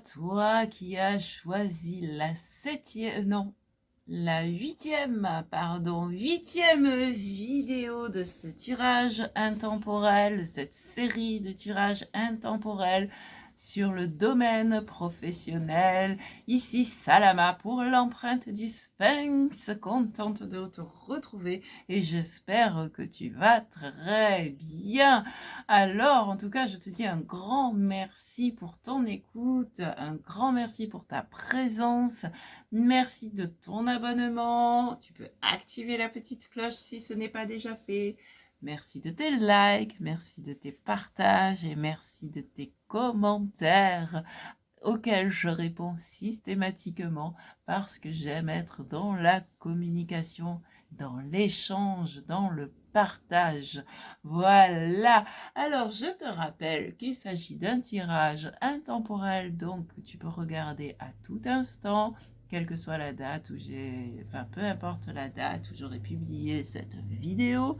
toi qui as choisi huitième vidéo de ce tirage intemporel, cette série de tirages intemporels sur le domaine professionnel. Ici Salama pour l'empreinte du Sphinx, contente de te retrouver et j'espère que tu vas très bien. Alors, en tout cas, je te dis un grand merci pour ton écoute, un grand merci pour ta présence, merci de ton abonnement, tu peux activer la petite cloche si ce n'est pas déjà fait. Merci de tes likes, merci de tes partages et merci de tes commentaires auxquels je réponds systématiquement parce que j'aime être dans la communication, dans l'échange, dans le partage. Voilà. Alors, je te rappelle qu'il s'agit d'un tirage intemporel, donc tu peux regarder à tout instant, quelle que soit la date où peu importe la date où j'aurai publié cette vidéo.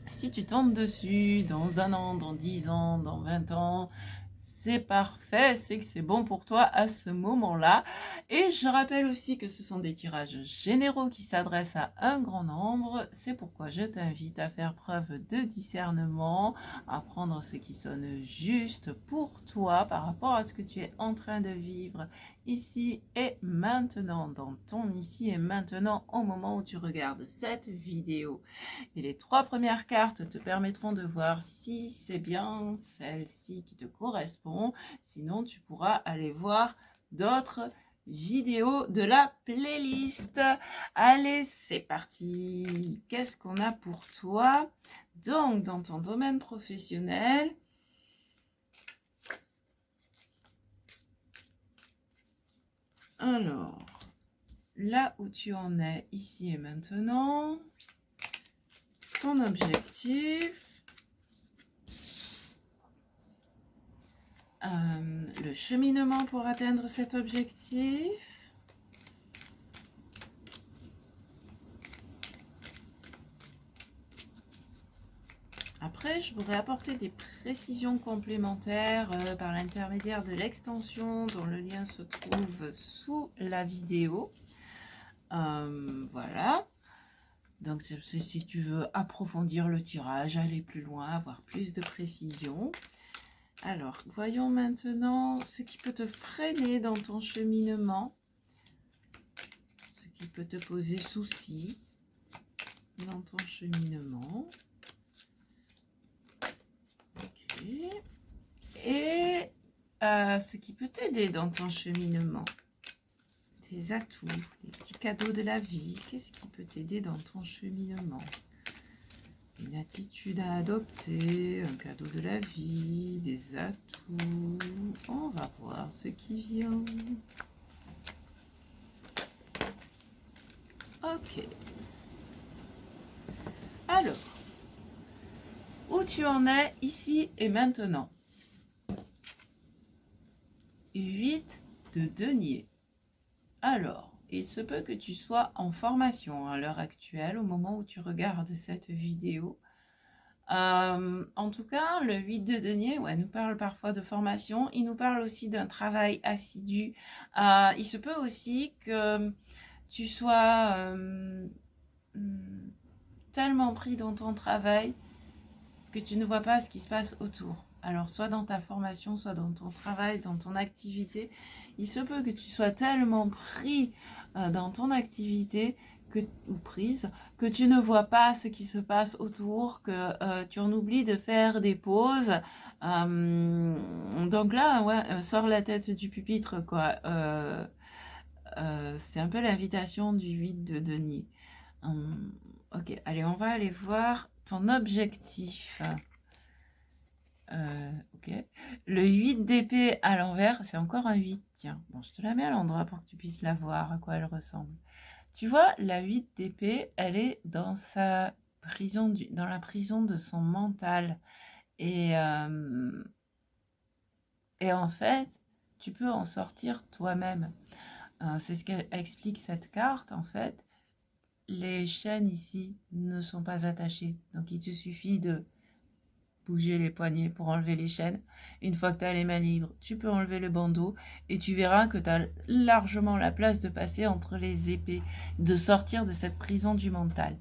Si tu tombes dessus dans 1 an, dans 10 ans, dans 20 ans, c'est parfait, c'est que c'est bon pour toi à ce moment-là. Et je rappelle aussi que ce sont des tirages généraux qui s'adressent à un grand nombre. C'est pourquoi je t'invite à faire preuve de discernement, à prendre ce qui sonne juste pour toi par rapport à ce que tu es en train de vivre ici et maintenant, dans ton ici et maintenant au moment où tu regardes cette vidéo. Et les 3 premières cartes te permettront de voir si c'est bien celle-ci qui te correspond. Sinon, tu pourras aller voir d'autres vidéos de la playlist. Allez, c'est parti. Qu'est-ce qu'on a pour toi? Donc, dans ton domaine professionnel, alors, là où tu en es ici et maintenant, ton objectif, le cheminement pour atteindre cet objectif. Après, je pourrais apporter des précisions complémentaires par l'intermédiaire de l'extension dont le lien se trouve sous la vidéo. Voilà. Donc, si tu veux approfondir le tirage, aller plus loin, avoir plus de précision. Alors, voyons maintenant ce qui peut te freiner dans ton cheminement, ce qui peut te poser souci dans ton cheminement. Ok. Et ce qui peut t'aider dans ton cheminement, tes atouts, les petits cadeaux de la vie. Qu'est-ce qui peut t'aider dans ton cheminement? Une attitude à adopter, un cadeau de la vie, des atouts. On va voir ce qui vient. Ok. Alors, où tu en es ici et maintenant? 8 de denier. Alors, il se peut que tu sois en formation à l'heure actuelle, au moment où tu regardes cette vidéo. En tout cas, le 8 de denier nous parle parfois de formation. Il nous parle aussi d'un travail assidu. Il se peut aussi que tu sois tellement pris dans ton travail que tu ne vois pas ce qui se passe autour. Alors, soit dans ta formation, soit dans ton travail, dans ton activité, il se peut que tu sois tellement pris dans ton activité ou prise que tu ne vois pas ce qui se passe autour, que tu en oublies de faire des pauses. Donc là, sors la tête du pupitre, quoi. C'est un peu l'invitation du 8 de denier. Ok, allez, on va aller voir ton objectif. Ok. Le 8 d'épée à l'envers, c'est encore un 8. Tiens, bon, je te la mets à l'endroit pour que tu puisses la voir, à quoi elle ressemble. Tu vois, la 8 d'épée, elle est dans sa prison, dans la prison de son mental. Et en fait, tu peux en sortir toi-même. C'est ce qu'explique cette carte, en fait. Les chaînes ici ne sont pas attachées. Donc, il te suffit de bouger les poignets pour enlever les chaînes. Une fois que tu as les mains libres, tu peux enlever le bandeau et tu verras que tu as largement la place de passer entre les épées, de sortir de cette prison du mental.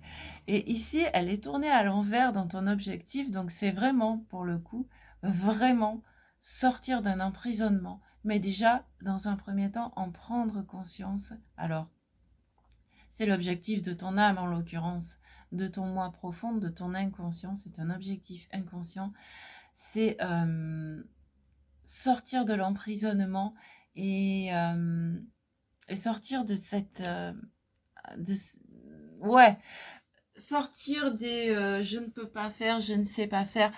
Et ici, elle est tournée à l'envers dans ton objectif, donc c'est vraiment, pour le coup, vraiment sortir d'un emprisonnement, mais déjà, dans un premier temps, en prendre conscience. Alors, c'est l'objectif de ton âme en l'occurrence, de ton moi profond, de ton inconscient. C'est un objectif inconscient. C'est sortir de l'emprisonnement et sortir de cette... ouais, sortir des je ne peux pas faire, je ne sais pas faire.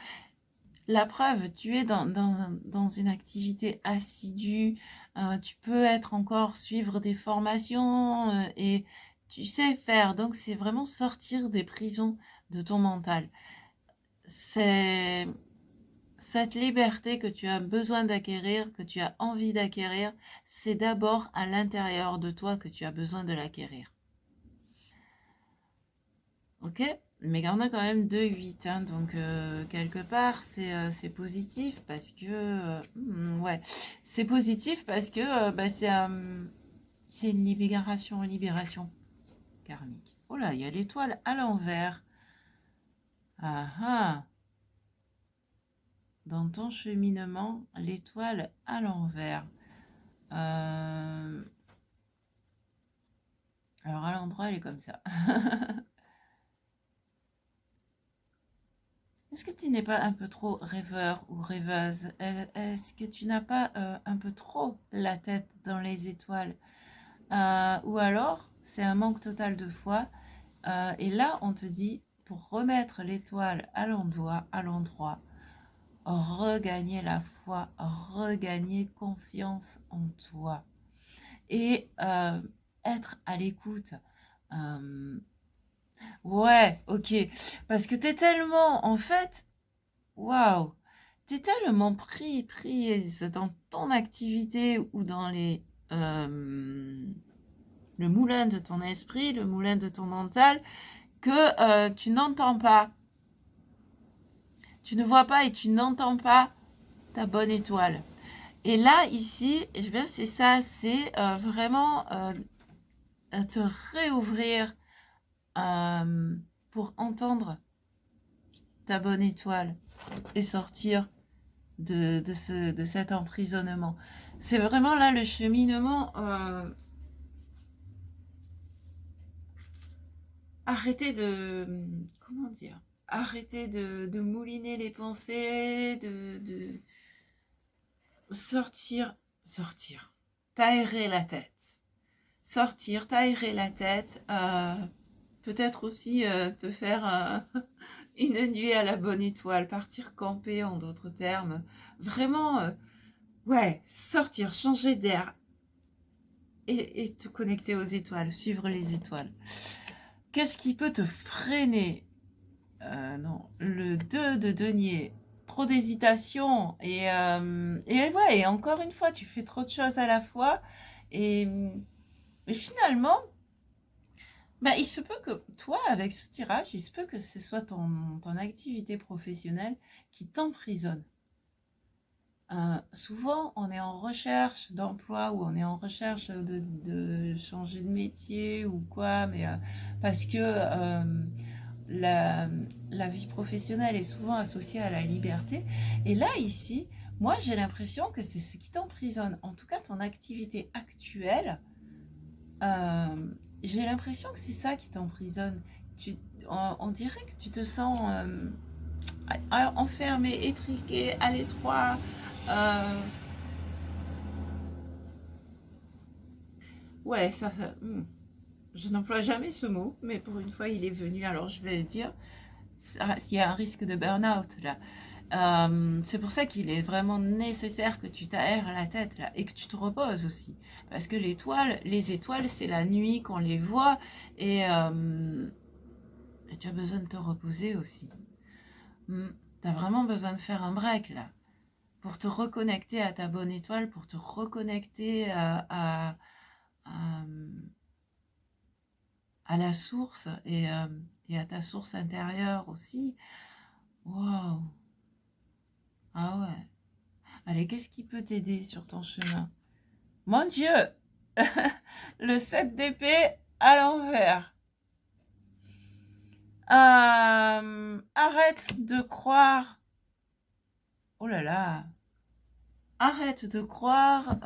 La preuve, tu es dans une activité assidue, tu peux être encore suivre des formations et tu sais faire. Donc, c'est vraiment sortir des prisons de ton mental. C'est cette liberté que tu as besoin d'acquérir, que tu as envie d'acquérir, c'est d'abord à l'intérieur de toi que tu as besoin de l'acquérir. Ok? Mais on a quand même 2,8, hein, donc quelque part c'est positif parce que ouais, c'est positif parce que bah, c'est une libération karmique. Oh là, il y a l'étoile à l'envers. Ah ah, dans ton cheminement, l'étoile à l'envers. Alors à l'endroit, elle est comme ça. Est-ce que tu n'es pas un peu trop rêveur ou rêveuse? Est-ce que tu n'as pas un peu trop la tête dans les étoiles? Ou alors, c'est un manque total de foi. Et là, on te dit, pour remettre l'étoile à l'endroit, regagner la foi, regagner confiance en toi. Et être à l'écoute. Ouais, ok. Parce que t'es tellement, en fait, waouh, t'es tellement prise dans ton activité ou dans le moulin de ton esprit, le moulin de ton mental, que tu n'entends pas, tu ne vois pas et tu n'entends pas ta bonne étoile. Et là, ici, eh bien, c'est ça, c'est vraiment te réouvrir pour entendre ta bonne étoile et sortir de cet emprisonnement. C'est vraiment là le cheminement. Arrêtez de... Comment dire? Arrêtez de mouliner les pensées, de sortir, t'aérer la tête. Sortir, t'aérer la tête. Peut-être aussi te faire une nuit à la bonne étoile, partir camper en d'autres termes. Vraiment, ouais, sortir, changer d'air et te connecter aux étoiles, suivre les étoiles. Qu'est-ce qui peut te freiner? Non, le 2 de denier, trop d'hésitation ouais, et encore une fois, tu fais trop de choses à la fois et, et finalement, bah, il se peut que toi, avec ce tirage, il se peut que ce soit ton activité professionnelle qui t'emprisonne. Souvent, on est en recherche d'emploi ou on est en recherche de changer de métier ou quoi, mais parce que la vie professionnelle est souvent associée à la liberté. Et là, ici, moi, j'ai l'impression que c'est ce qui t'emprisonne. En tout cas, ton activité actuelle, j'ai l'impression que c'est ça qui t'emprisonne. On dirait que tu te sens enfermé, étriqué, à l'étroit. Euh, ouais, je n'emploie jamais ce mot, mais pour une fois, il est venu, alors je vais le dire. Il y a un risque de burn-out là. C'est pour ça qu'il est vraiment nécessaire que tu t'aères la tête là et que tu te reposes aussi. Parce que les étoiles, c'est la nuit qu'on les voit et tu as besoin de te reposer aussi. Tu as vraiment besoin de faire un break là pour te reconnecter à ta bonne étoile, pour te reconnecter à, à la source et à ta source intérieure aussi. Waouh! Ah ouais. Allez, qu'est-ce qui peut t'aider sur ton chemin? Mon Dieu! Le 7 d'épée à l'envers. Arrête de croire. Oh là là. Arrête de croire.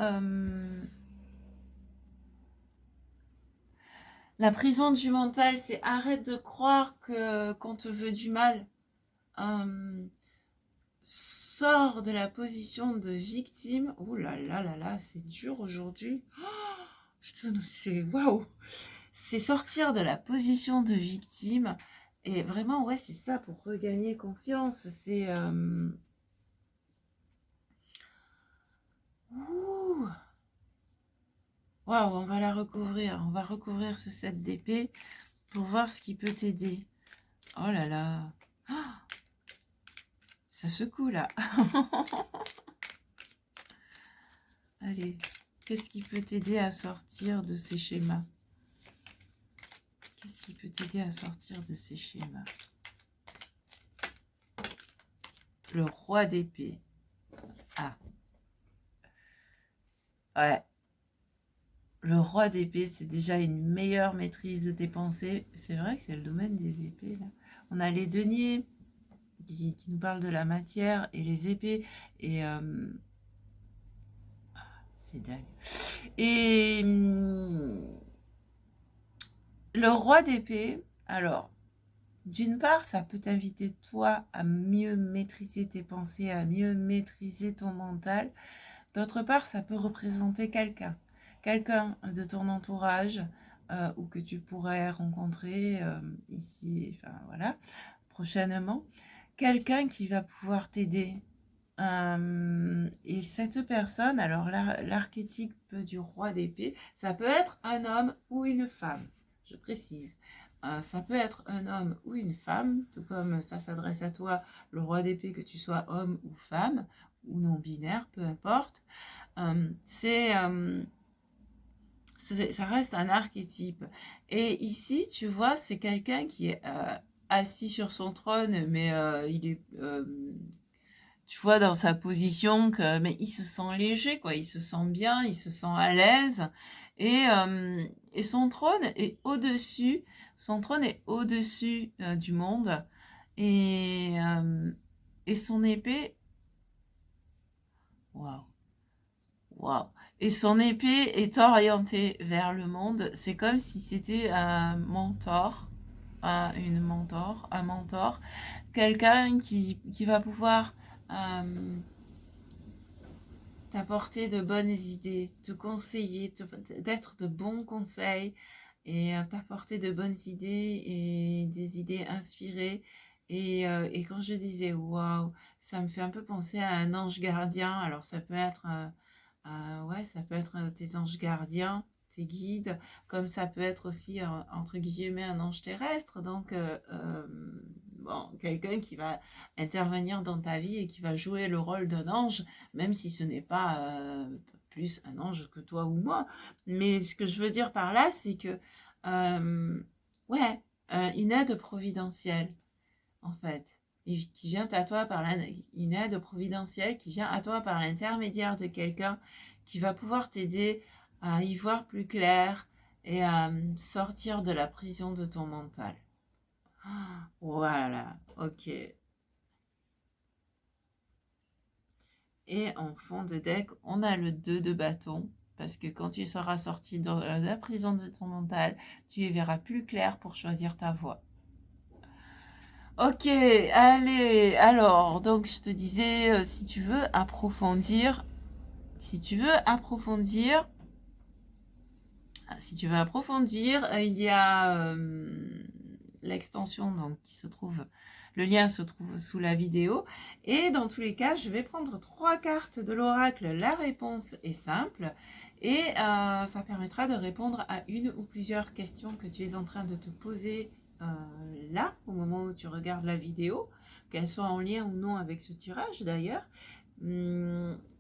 La prison du mental, c'est arrête de croire qu'on te veut du mal. Sors de la position de victime. Oh là là là là, c'est dur aujourd'hui. Putain, c'est waouh. C'est sortir de la position de victime. Et vraiment, ouais, c'est ça pour regagner confiance. C'est ouh. Waouh, on va la recouvrir. On va recouvrir ce 7 d'épée pour voir ce qui peut t'aider. Oh là là. Ah, ça secoue là. Allez, qu'est-ce qui peut t'aider à sortir de ces schémas? Qu'est-ce qui peut t'aider à sortir de ces schémas? Le roi d'épée. Ah. Ouais. Le roi d'épée, c'est déjà une meilleure maîtrise de tes pensées. C'est vrai que c'est le domaine des épées, là. On a les deniers qui nous parlent de la matière et les épées. Et c'est dingue. Et le roi d'épée, alors, d'une part, ça peut t'inviter, toi, à mieux maîtriser tes pensées, à mieux maîtriser ton mental. D'autre part, ça peut représenter quelqu'un de ton entourage ou que tu pourrais rencontrer ici, enfin voilà, prochainement. Quelqu'un qui va pouvoir t'aider. Et cette personne, alors l'archétype du roi d'épée, ça peut être un homme ou une femme, je précise. Ça peut être un homme ou une femme, tout comme ça s'adresse à toi, le roi d'épée, que tu sois homme ou femme, ou non-binaire, peu importe. Ça reste un archétype. Et ici, tu vois, c'est quelqu'un qui est assis sur son trône, mais il est, tu vois, dans sa position, mais il se sent léger, quoi. Il se sent bien, il se sent à l'aise. Et son trône est au-dessus. Son trône est au-dessus du monde. Et, et son épée, waouh. Waouh. Et son épée est orientée vers le monde. C'est comme si c'était un mentor, un mentor, quelqu'un qui va pouvoir t'apporter de bonnes idées, te conseiller, d'être de bons conseils et t'apporter de bonnes idées et des idées inspirées. Et quand je disais waouh, ça me fait un peu penser à un ange gardien. Alors ça peut être ouais, ça peut être tes anges gardiens, tes guides, comme ça peut être aussi, entre guillemets, un ange terrestre. Donc, bon, quelqu'un qui va intervenir dans ta vie et qui va jouer le rôle d'un ange, même si ce n'est pas plus un ange que toi ou moi. Mais ce que je veux dire par là, c'est que, ouais, une aide providentielle, en fait, et qui vient à toi par une aide providentielle qui vient à toi par l'intermédiaire de quelqu'un qui va pouvoir t'aider à y voir plus clair et à sortir de la prison de ton mental. Voilà, ok. Et en fond de deck, on a le 2 de bâton. Parce que quand tu seras sorti de la prison de ton mental, tu y verras plus clair pour choisir ta voie. Ok, allez, alors, donc je te disais, si tu veux approfondir, il y a l'extension donc qui se trouve, le lien se trouve sous la vidéo. Et dans tous les cas, je vais prendre 3 cartes de l'oracle. La réponse est simple et ça permettra de répondre à une ou plusieurs questions que tu es en train de te poser là, au moment où tu regardes la vidéo, qu'elles soient en lien ou non avec ce tirage d'ailleurs.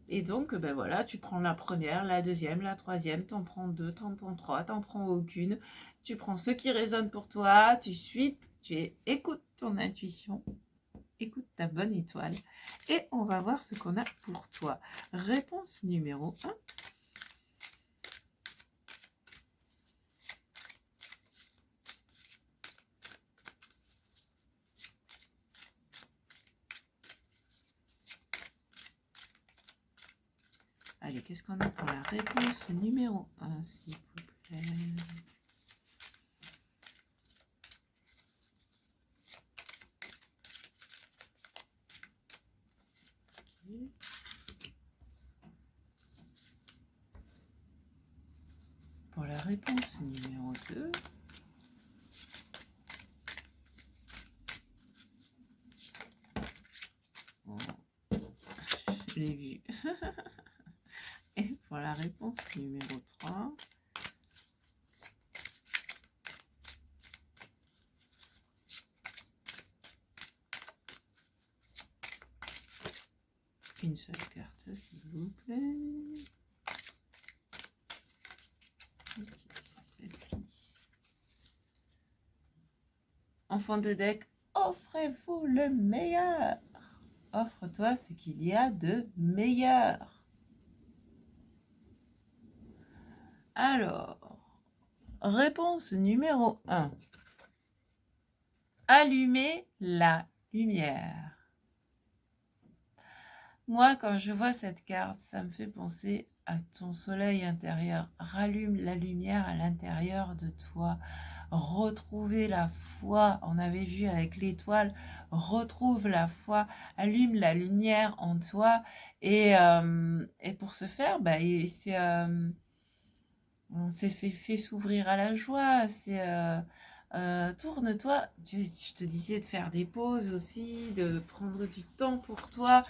Et donc, ben voilà, tu prends la première, la deuxième, la troisième, t'en prends 2, t'en prends 3, t'en prends aucune. Tu prends ce qui résonne pour toi, tu écoutes ton intuition écoute ta bonne étoile et on va voir ce qu'on a pour toi. Réponse numéro 1. Allez, qu'est-ce qu'on a pour la réponse numéro 1, s'il vous plaît? Okay. Pour la réponse numéro 2, oh, je l'ai vu. Et pour la réponse numéro 3, une seule carte, s'il vous plaît. Ok, c'est celle-ci. Enfant de deck, offrez-vous le meilleur. Offre-toi ce qu'il y a de meilleur. Alors, réponse numéro 1. Allumez la lumière. Moi, quand je vois cette carte, ça me fait penser à ton soleil intérieur. Rallume la lumière à l'intérieur de toi. Retrouver la foi. On avait vu avec l'étoile. Retrouve la foi. Allume la lumière en toi. Et pour ce faire, bah, c'est s'ouvrir à la joie. C'est tourne-toi. Je te disais de faire des pauses aussi, de prendre du temps pour toi.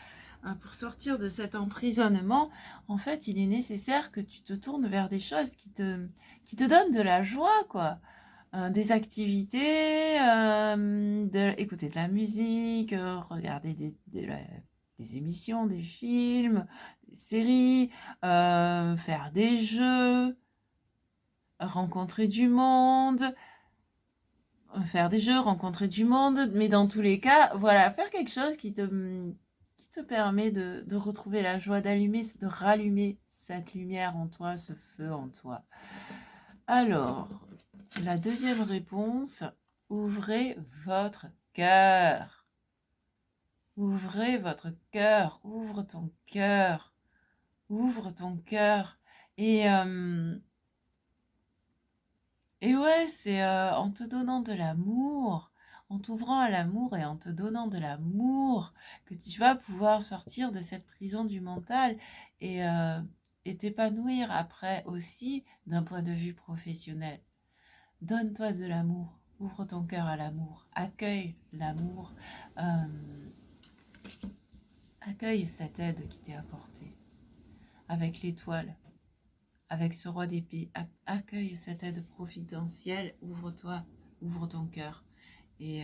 Pour sortir de cet emprisonnement, en fait, il est nécessaire que tu te tournes vers des choses qui te donnent de la joie, quoi. Des activités, écouter de la musique, regarder des émissions, des films, des séries, faire des jeux, rencontrer du monde, mais dans tous les cas, voilà, faire quelque chose qui te permet de retrouver la joie, de rallumer cette lumière en toi, ce feu en toi. Alors, la deuxième réponse, ouvrez votre cœur. Ouvrez votre cœur, ouvre ton cœur, ouvre ton cœur. Et ouais, c'est en te donnant de l'amour, en t'ouvrant à l'amour et en te donnant de l'amour que tu vas pouvoir sortir de cette prison du mental et t'épanouir après aussi d'un point de vue professionnel. Donne-toi de l'amour, ouvre ton cœur à l'amour, accueille l'amour, accueille cette aide qui t'est apportée avec l'étoile. Avec ce roi d'épée, accueille cette aide providentielle, ouvre-toi, ouvre ton cœur. Et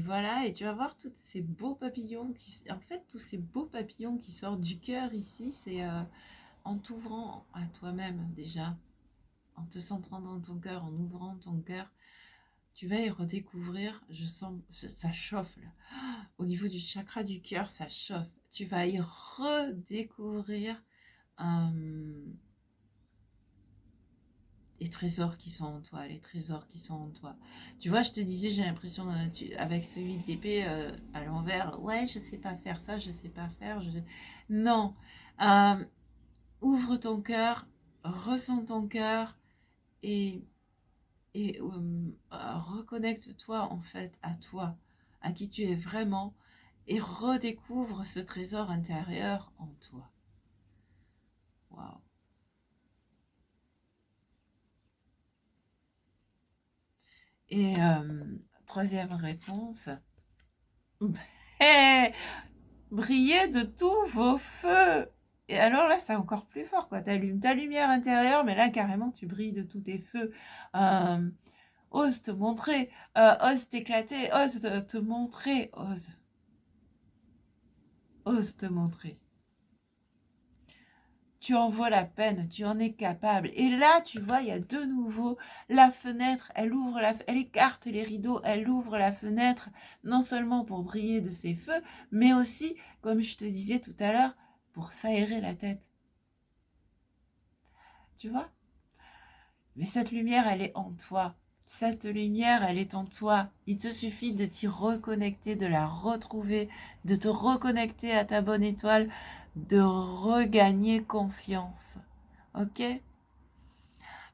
voilà, et tu vas voir tous ces beaux papillons, tous ces beaux papillons qui sortent du cœur ici, c'est en t'ouvrant à toi-même déjà, en te centrant dans ton cœur, en ouvrant ton cœur, tu vas y redécouvrir, je sens, ça chauffe là, au niveau du chakra du cœur, ça chauffe. Tu vas y redécouvrir les trésors qui sont en toi, les trésors qui sont en toi. Tu vois, je te disais, j'ai l'impression, avec ce 8 d'épée à l'envers, ouais, je sais pas faire ça, je sais pas faire. Non. Ouvre ton cœur, ressens ton cœur et reconnecte-toi en fait à toi, à qui tu es vraiment et redécouvre ce trésor intérieur en toi. Waouh. Et troisième réponse, brillez de tous vos feux. Et alors là, c'est encore plus fort, quoi. T'allumes ta lumière intérieure, mais là, carrément, tu brilles de tous tes feux. Ose te montrer, ose t'éclater, ose te montrer, ose te montrer. tu en vaux la peine, tu en es capable. Et là, tu vois, il y a de nouveau la fenêtre, elle écarte les rideaux, elle ouvre la fenêtre, non seulement pour briller de ses feux, mais aussi, comme je te disais tout à l'heure, pour s'aérer la tête. Tu vois? Mais cette lumière, elle est en toi. Cette lumière, elle est en toi. Il te suffit de t'y reconnecter, de la retrouver, de te reconnecter à ta bonne étoile, de regagner confiance. Ok?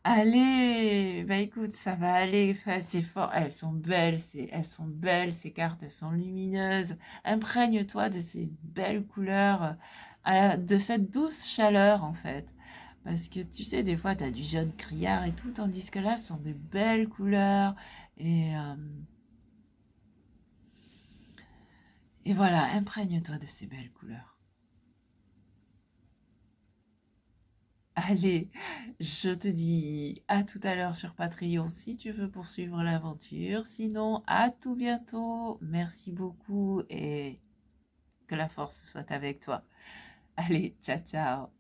Allez, bah écoute, ça va aller, c'est fort. Elles sont belles, ces cartes, elles sont lumineuses. Imprègne-toi de ces belles couleurs, de cette douce chaleur en fait. Parce que tu sais, des fois, tu as du jaune criard et tout, tandis que là, ce sont de belles couleurs. Et, euh, et voilà, imprègne-toi de ces belles couleurs. Allez, je te dis à tout à l'heure sur Patreon si tu veux poursuivre l'aventure. Sinon, à tout bientôt. Merci beaucoup et que la force soit avec toi. Allez, ciao, ciao.